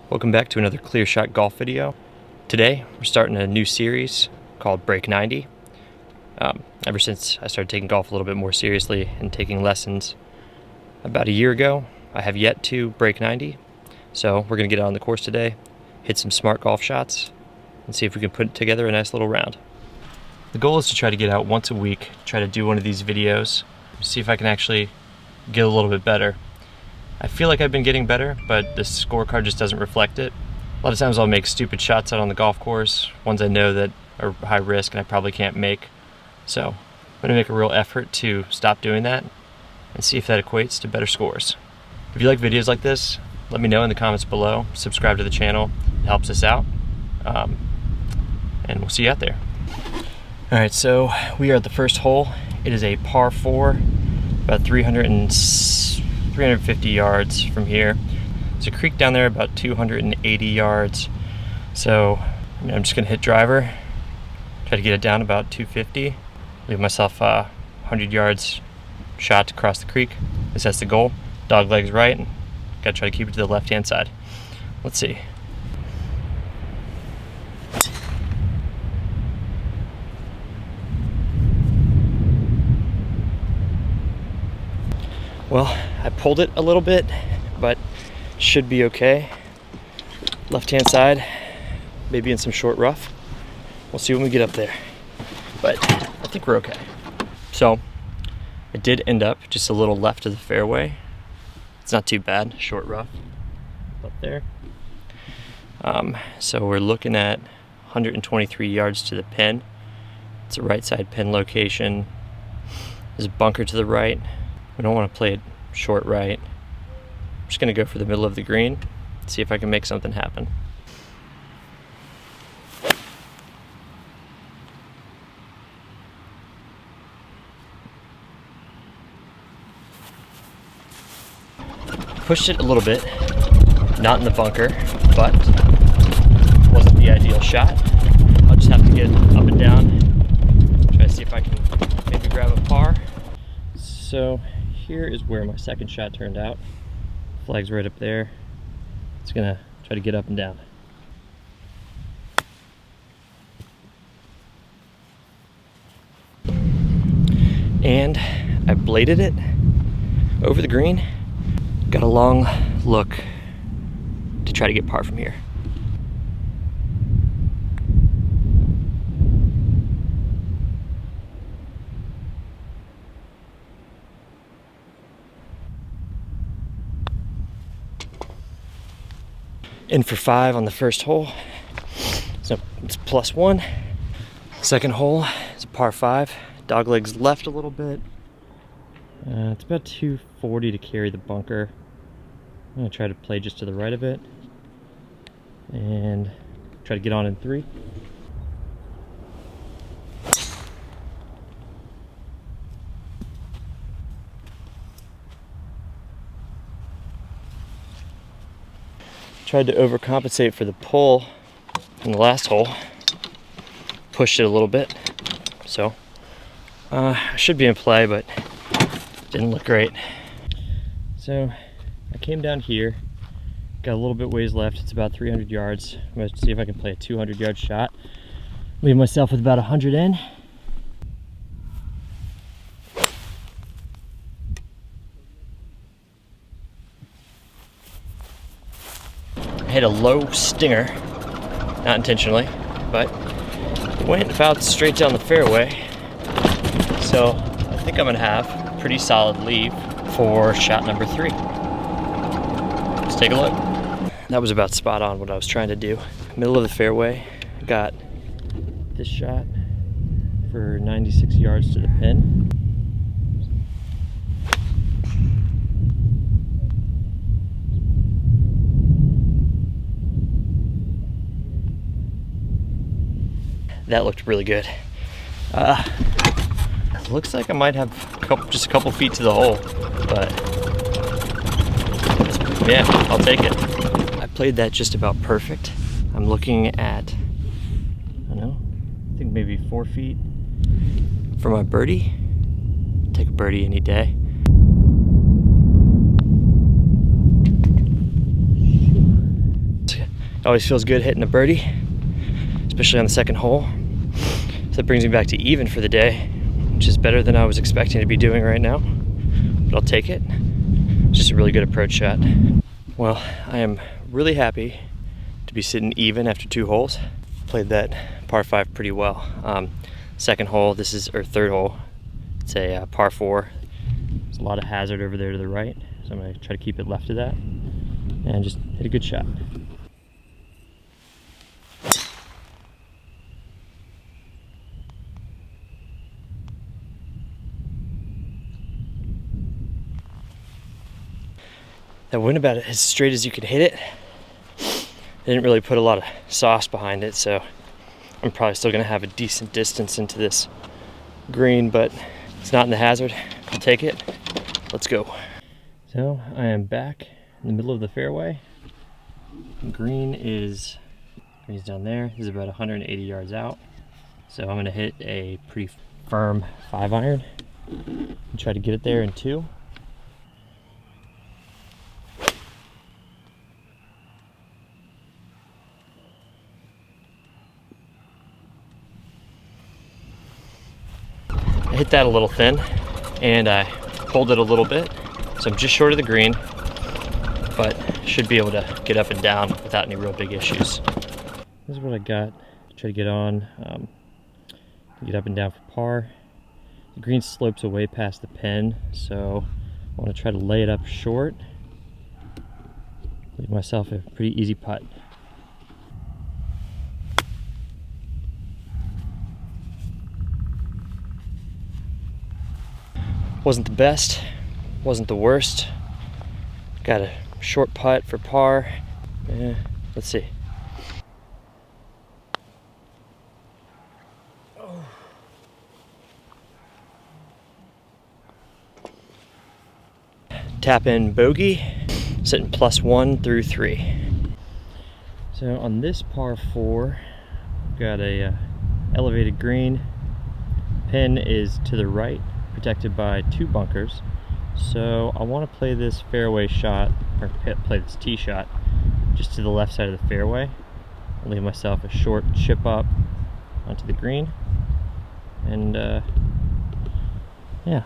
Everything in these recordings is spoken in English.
Welcome back to another ClearShot golf video. Today we're starting a new series called Break 90. Ever since I started taking golf a little bit more seriously and taking lessons about a year ago, I have yet to break 90. So we're going to get out on the course today, hit some smart golf shots, and see if we can put together a nice little round. The goal is to try to get out once a week, try to do one of these videos, see if I can actually get a little bit better. I feel like I've been getting better, but the scorecard just doesn't reflect it. A lot of times I'll make stupid shots out on the golf course, ones I know that are high risk and I probably can't make. So I'm gonna make a real effort to stop doing that and see if that equates to better scores. If you like videos like this, let me know in the comments below. Subscribe to the channel, it helps us out. And we'll see you out there. All right, so we are at the first hole. It is a par 4, about 350 yards from here. There's a creek down there about 280 yards. So I'm just gonna hit driver, try to get it down about 250, leave myself 100 yards shot to cross the creek. That's the goal. Dog legs right, and gotta try to keep it to the left-hand side. Let's see. Well, I pulled it a little bit, but should be okay. Left-hand side, maybe in some short rough. We'll see when we get up there, but I think we're okay. So it did end up just a little left of the fairway. It's not too bad, short rough up there. So we're looking at 123 yards to the pin. It's a right side pin location. There's a bunker to the right. We don't want to play it short right. I'm just going to go for the middle of the green, see if I can make something happen. Pushed it a little bit, not in the bunker, but wasn't the ideal shot. I'll just have to get up and down, try to see if I can maybe grab a par. So here is where my second shot turned out. Flag's right up there. It's gonna try to get up and down. And I bladed it over the green. Got a long look to try to get par from here. In for 5 on the first hole, so it's +1. Second hole is a par 5. Dog legs left a little bit. It's about 240 to carry the bunker. I'm gonna try to play just to the right of it and try to get on in 3. Tried to overcompensate for the pull in the last hole. Pushed it a little bit. So I should be in play, but didn't look great. So I came down here, got a little bit ways left. It's about 300 yards. I'm gonna see if I can play a 200-yard shot. Leave myself with about 100 in. Hit a low stinger, not intentionally, but it went about straight down the fairway. So I think I'm gonna have a pretty solid lead for shot number 3. Let's take a look. That was about spot on what I was trying to do. Middle of the fairway, got this shot for 96 yards to the pin. That looked really good. Looks like I might have just a couple feet to the hole, but yeah, I'll take it. I played that just about perfect. I'm looking at, I don't know, I think maybe 4 feet for my birdie. Take a birdie any day. It always feels good hitting a birdie, especially on the second hole. So that brings me back to even for the day, which is better than I was expecting to be doing right now, but I'll take it. It's just a really good approach shot. Well, I am really happy to be sitting even after 2 holes. Played that par 5 pretty well. Second hole, or third hole, it's a par 4. There's a lot of hazard over there to the right, so I'm gonna try to keep it left of that and just hit a good shot. That went about as straight as you could hit it. I didn't really put a lot of sauce behind it, so I'm probably still gonna have a decent distance into this green, but it's not in the hazard. I'll take it. Let's go. So I am back in the middle of the fairway. Green's down there. This is about 180 yards out. So I'm gonna hit a pretty firm 5-iron and try to get it there in 2. I hit that a little thin and I pulled it a little bit, so I'm just short of the green, but should be able to get up and down without any real big issues. This is what I got to try to get on, get up and down for par. The green slopes away past the pin, so I want to try to lay it up short, leave myself a pretty easy putt. Wasn't the best, wasn't the worst. Got a short putt for par. Let's see. Tap in bogey, sitting +1 through 3. So on this par 4, got a elevated green. Pin is to the right, protected by 2 bunkers. So I want to play this fairway shot, or play this tee shot, just to the left side of the fairway. I'll leave myself a short chip up onto the green, and yeah.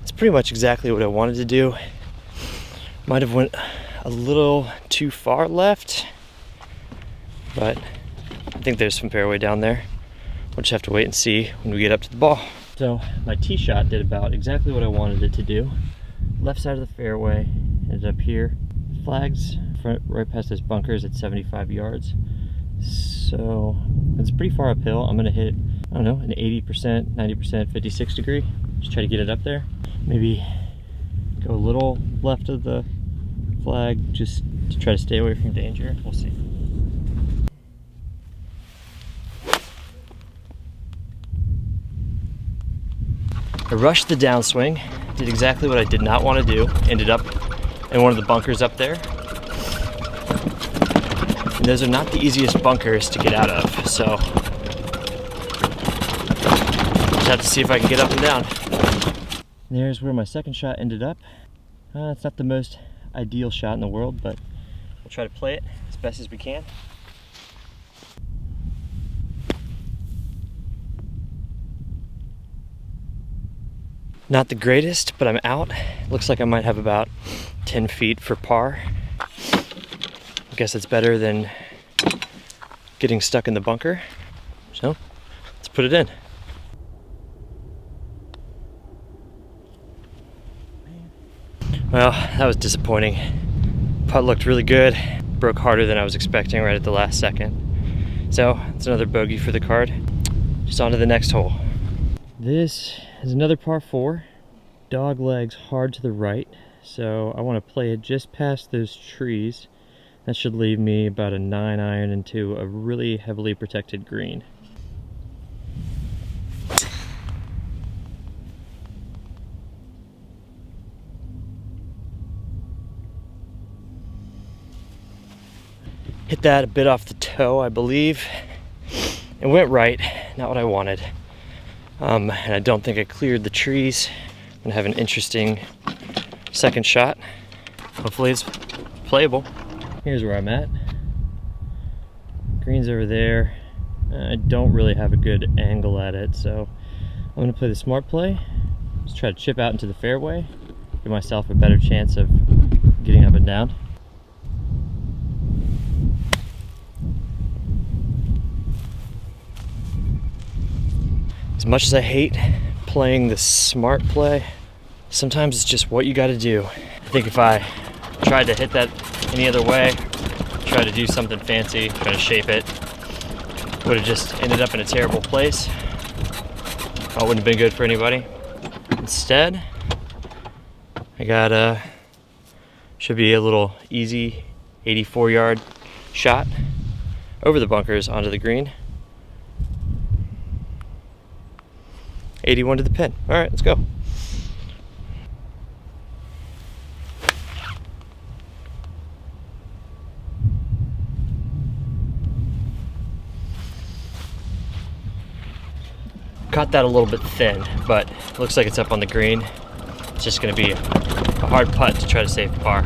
It's pretty much exactly what I wanted to do. Might have went a little too far left, but I think there's some fairway down there. We'll just have to wait and see when we get up to the ball. So my tee shot did about exactly what I wanted it to do. Left side of the fairway, ended up here. Flags right past those bunkers at 75 yards. So it's pretty far uphill. I'm gonna hit, I don't know, an 80%, 90%, 56 degree. Just try to get it up there. Maybe go a little left of the flag just to try to stay away from danger. We'll see. I rushed the downswing, did exactly what I did not want to do, ended up in one of the bunkers up there. And those are not the easiest bunkers to get out of, so just have to see if I can get up and down. There's where my second shot ended up. It's not the most ideal shot in the world, but we'll try to play it as best as we can. Not the greatest, but I'm out. Looks like I might have about 10 feet for par. I guess it's better than getting stuck in the bunker. So let's put it in. Well, that was disappointing. Putt looked really good. Broke harder than I was expecting right at the last second. So it's another bogey for the card. Just on to the next hole. This is another par 4. Dog legs hard to the right. So I want to play it just past those trees. That should leave me about a 9-iron into a really heavily protected green. Hit that a bit off the toe, I believe. It went right, not what I wanted. And I don't think I cleared the trees. I'm gonna have an interesting second shot. Hopefully it's playable. Here's where I'm at. Green's over there. I don't really have a good angle at it, so I'm gonna play the smart play. Just try to chip out into the fairway, give myself a better chance of getting up and down. As much as I hate playing the smart play, sometimes it's just what you gotta do. I think if I tried to hit that any other way, try to do something fancy, try to shape it, would have just ended up in a terrible place. It wouldn't have been good for anybody. Instead, I got should be a little easy 84-yard shot over the bunkers onto the green. 81 to the pin. All right, let's go. Caught that a little bit thin, but looks like it's up on the green. It's just gonna be a hard putt to try to save par.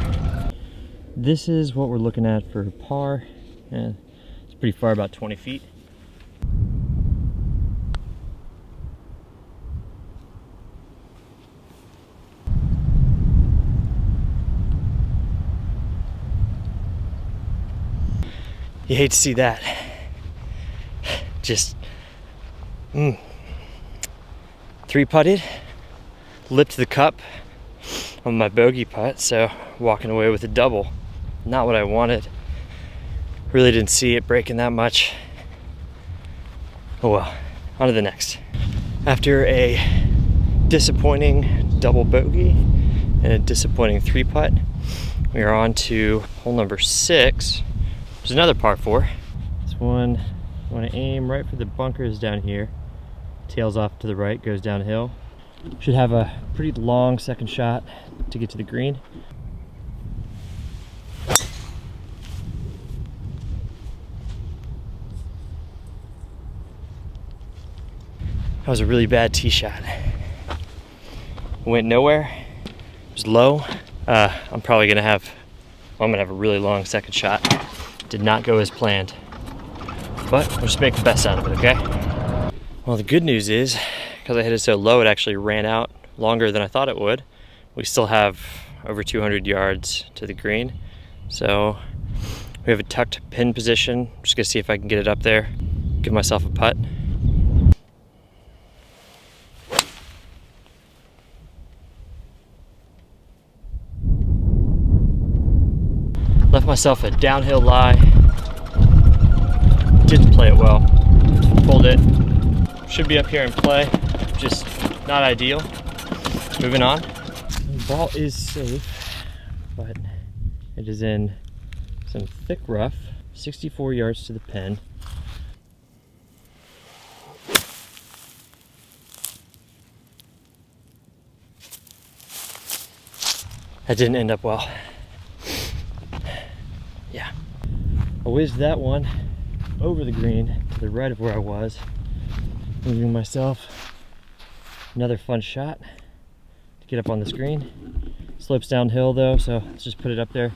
This is what we're looking at for par, and it's pretty far, about 20 feet. You hate to see that. Just, three putted, lipped the cup on my bogey putt, so walking away with a double. Not what I wanted. Really didn't see it breaking that much. Oh well, on to the next. After a disappointing double bogey and a disappointing three putt, we are on to hole number 6. There's another par 4. This one, I want to aim right for the bunkers down here. Tails off to the right, goes downhill. Should have a pretty long second shot to get to the green. That was a really bad tee shot. Went nowhere. It was low. I'm gonna have a really long second shot. Did not go as planned, but we'll just make the best out of it, okay? Well, the good news is, because I hit it so low, it actually ran out longer than I thought it would. We still have over 200 yards to the green, so we have a tucked pin position. I'm just gonna see if I can get it up there, give myself a putt. Left myself a downhill lie. Didn't play it well. Pulled it. Should be up here in play. Just not ideal. Moving on. The ball is safe, but it is in some thick rough. 64 yards to the pin. That didn't end up well. Yeah. I whizzed that one over the green to the right of where I was, leaving myself another fun shot to get up on the screen. Slopes downhill though, so let's just put it up there,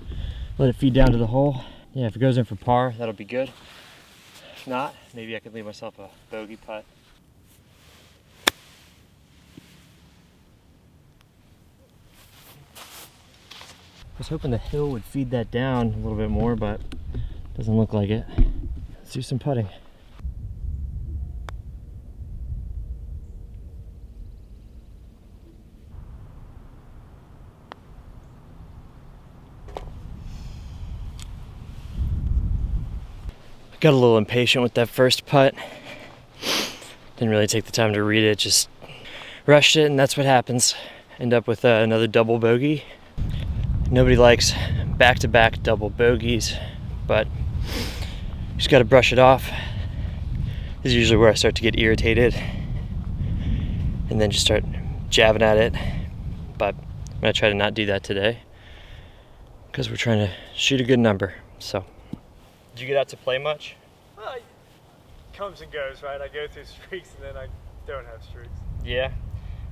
let it feed down to the hole. Yeah, if it goes in for par, that'll be good. If not, maybe I could leave myself a bogey putt. I was hoping the hill would feed that down a little bit more, but doesn't look like it. Let's do some putting. Got a little impatient with that first putt. Didn't really take the time to read it, just rushed it, and that's what happens. End up with another double bogey. Nobody likes back-to-back double bogeys, but you just got to brush it off. This is usually where I start to get irritated and then just start jabbing at it, but I'm going to try to not do that today because we're trying to shoot a good number. So, did you get out to play much? Well, it comes and goes, right? I go through streaks and then I don't have streaks. Yeah,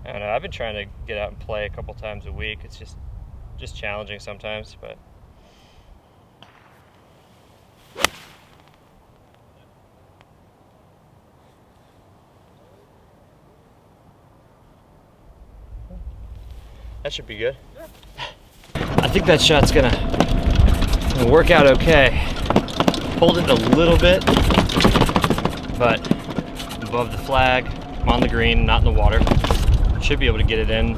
I don't know. I've been trying to get out and play a couple times a week. It's just challenging sometimes, but. That should be good. Yeah. I think that shot's gonna work out okay. Pulled it a little bit, but above the flag, I'm on the green, not in the water. Should be able to get it in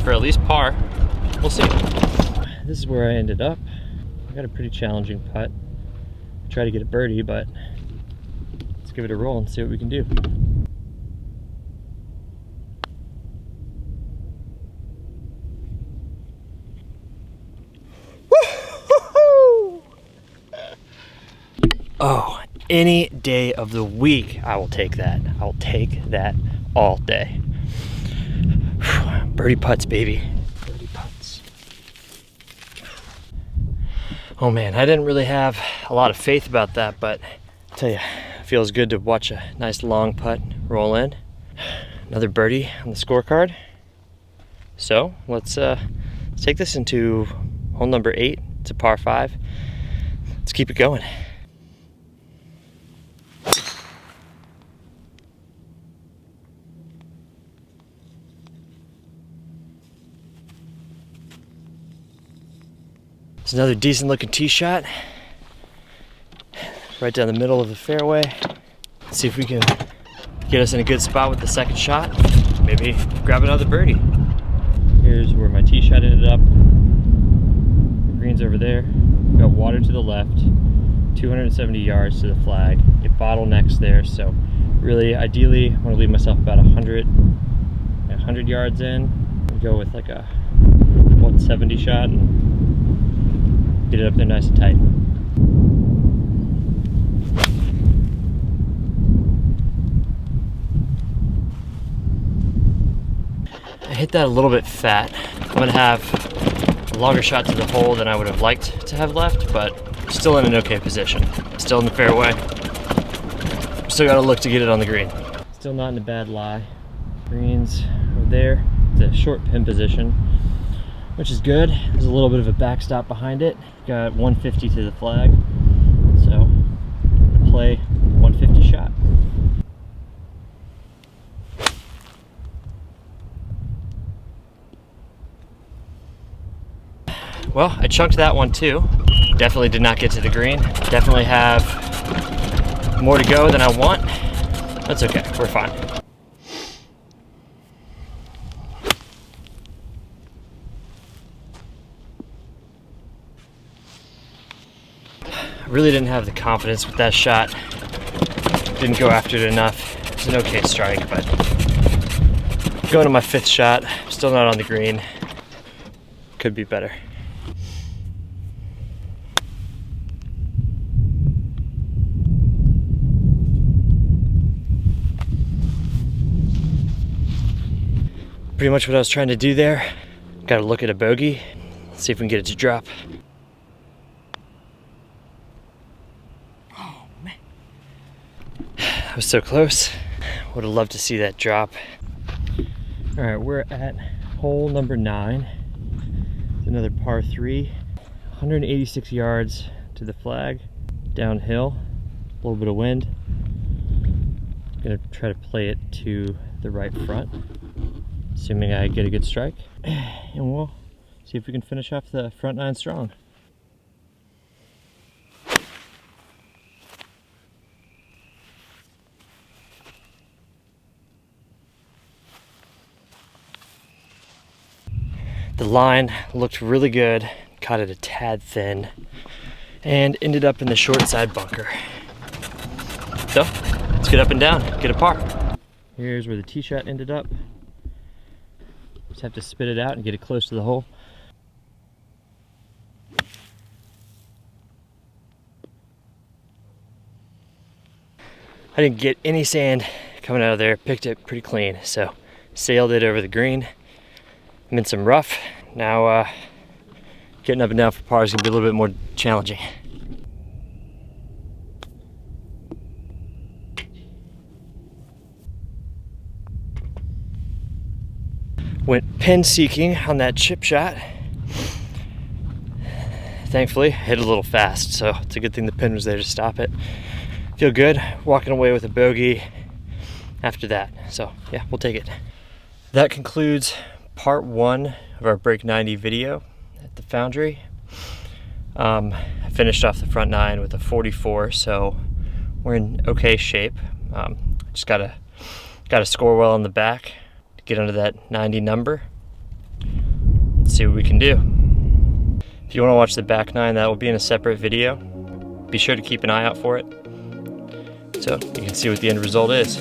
for at least par. We'll see. This is where I ended up. I got a pretty challenging putt. Try to get a birdie, but let's give it a roll and see what we can do. Oh, any day of the week, I will take that. I will take that all day. Birdie putts, baby. Birdie putts. Oh man, I didn't really have a lot of faith about that, but I'll tell you, it feels good to watch a nice long putt roll in. Another birdie on the scorecard. So let's take this into hole number 8. It's a par 5. Let's keep it going. It's another decent looking tee shot. Right down the middle of the fairway. Let's see if we can get us in a good spot with the second shot. Maybe grab another birdie. Here's where my tee shot ended up. The green's over there. Got water to the left. 270 yards to the flag. It bottlenecks there, so really ideally I want to leave myself about 100 yards in. Go with like a 170 shot and get it up there nice and tight. I hit that a little bit fat. I'm gonna have a longer shot to the hole than I would have liked to have left, but still in an okay position. Still in the fairway. Still gotta look to get it on the green. Still not in a bad lie. Green's over there. It's a short pin position, which is good. There's a little bit of a backstop behind it. Got 150 to the flag, so I'm gonna play 150 shot. Well, I chunked that one too. Definitely did not get to the green. Definitely have more to go than I want. That's okay, we're fine. I really didn't have the confidence with that shot. Didn't go after it enough. It's an okay strike, but going to my 5th shot, still not on the green. Could be better. Pretty much what I was trying to do there. Got to look at a bogey, see if we can get it to drop. I was so close. Would have loved to see that drop. All right, we're at hole number 9. It's another par 3. 186 yards to the flag, downhill, a little bit of wind. I'm gonna try to play it to the right front, assuming I get a good strike. And we'll see if we can finish off the front 9 strong. The line looked really good, caught it a tad thin, and ended up in the short side bunker. So, let's get up and down, get a par. Here's where the tee shot ended up. Just have to spit it out and get it close to the hole. I didn't get any sand coming out of there, picked it pretty clean, so sailed it over the green. I'm in some rough. Now getting up and down for par is gonna be a little bit more challenging. Went pin seeking on that chip shot. Thankfully, hit a little fast, so it's a good thing the pin was there to stop it. Feel good walking away with a bogey after that. So yeah, we'll take it. That concludes part 1 of our Break 90 video at the Foundry. I finished off the front 9 with a 44, so we're in okay shape. Just gotta score well on the back to get under that 90 number. Let's see what we can do. If you want to watch the back 9, that will be in a separate video. Be sure to keep an eye out for it so you can see what the end result is.